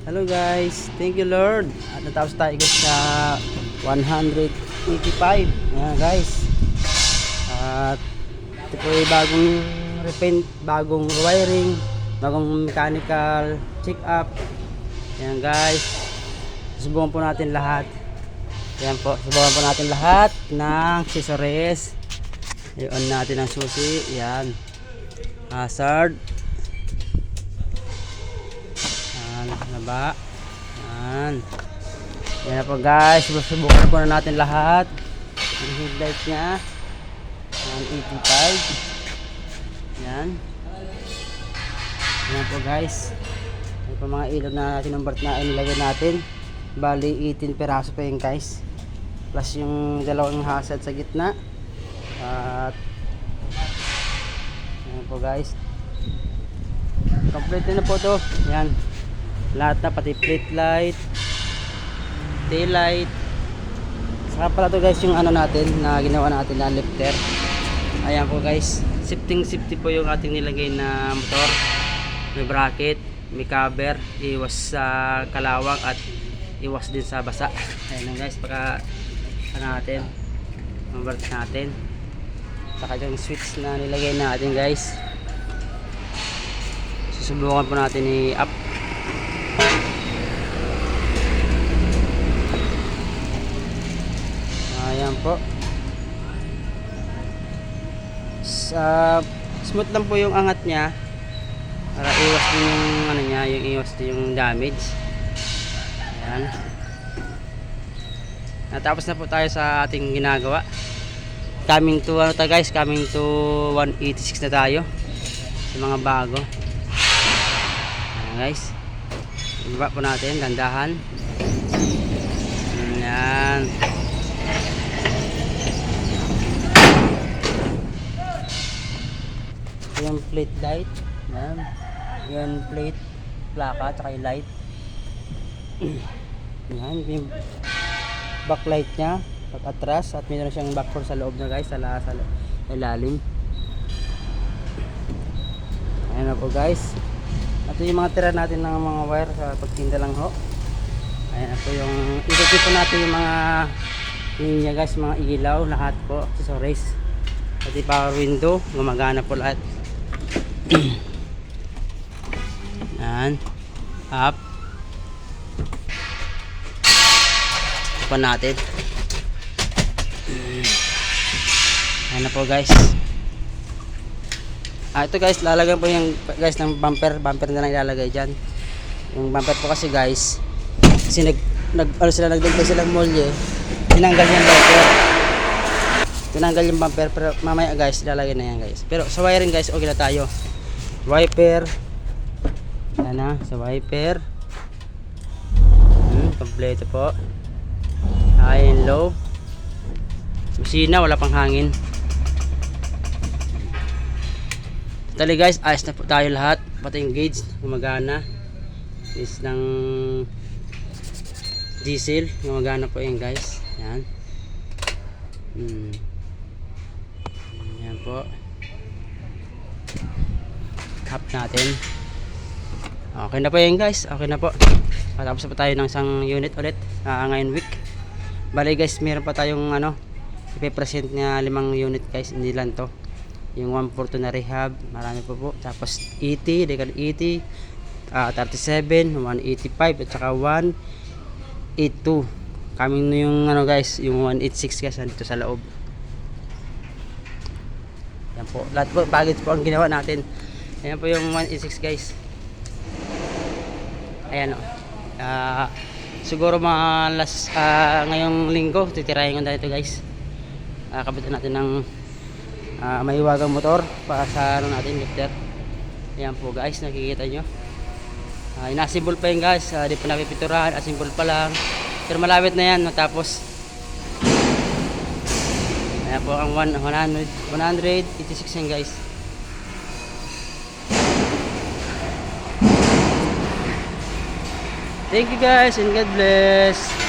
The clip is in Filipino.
Hello guys, thank you Lord. At natapos tayo guys sa 185. Ayan guys. At ito po ay bagong repaint, bagong wiring, bagong mechanical check up. Ayan guys. Susubukan po natin lahat. Ayan po, susubukan po natin lahat ng accessories. I-on natin ang susi. Ayan. Hazard. Naba. Yan. Yan na po guys. Subukan po na natin lahat. Yung headlight nya. 185. Yan. Yan po guys. Yan po mga ilaw na natin ng bart na inilagay natin. Bali 18 peraso pa yun guys. Plus yung dalawang hazard sa gitna. At yan po guys. Complete na po to. Yan. Lahat na, pati plate light, tail light. Saka pala to guys yung ano natin na ginawa natin na lifter. Ayan po guys, safety po yung ating nilagay na motor. May bracket, may cover, iwas sa kalawang at iwas din sa basa. Ayan lang guys, pagka ano natin, mabart natin. Saka yung switch na nilagay natin guys, susubukan po natin i-up. Ayan po. Smooth lang po yung angat niya para iwas din yung ano niya, yung iwas din yung damage. Ayan. Natapos na po tayo sa ating ginagawa. Coming to ano ta guys, coming to 186 na tayo sa mga bago. Ayan guys. Ibaba po natin, dandahan. Ayan. Yung plate light. Ayan. Yung plate, plaka, tsaka yung light. Ayan. Yung backlight nya, pag-atras. At meron siyang backfor sa loob na guys, sa ilalim. Ayan na po guys. Ito yung mga tira natin ng mga wire sa pagtinda lang ho. Ayan po yung ikot po natin yung mga linya guys, mga ilaw, lahat po, accessories. Pati power window, gumagana po lahat. Ayan. Up. Open natin. Ayan na po guys. Ito guys, lalagyan po yung guys ng bumper na lang ilalagay dyan. Yung bumper po kasi guys, kasi nagdagdag silang molye, tinanggal yung bumper, tinanggal yung bumper, pero mamaya guys ilalagay na yan guys. Pero sa wiring guys, okay na tayo. Wiper, yan na, sa wiper, kompleto po. High and low. Busina, wala pang hangin. Tali guys, ayos na po tayo lahat. Pati yung gauge, gumagana. Is ng diesel, gumagana po yan guys. Yan. Yan po. Half natin. Okay na po yan guys. Okay na po. Tapos pa tayo ng isang unit ulit ngayon week. Bali guys, meron pa tayong ano, ipe-present na 5 unit guys. Hindi lang to. Yung 142 na rehab, marami po. Tapos 80, decal 80, 37, 185 at saka 182. Coming na yung ano guys, yung 186 guys dito sa loob. Yan po. Lahat po package po ang ginawa natin. Ayan po yung 186 guys. Ayan o. Siguro mga last ngayong linggo titirahin ko na ito guys. Kabitan natin ng maiwagang motor para sa ano natin, lifter. Ayan po guys, nakikita nyo. Inassemble pa yun guys, di pa napipinturahan, assemble pa lang. Pero malapit na yan, natapos. Ayan po ang 186 yan guys. Thank you guys and God bless.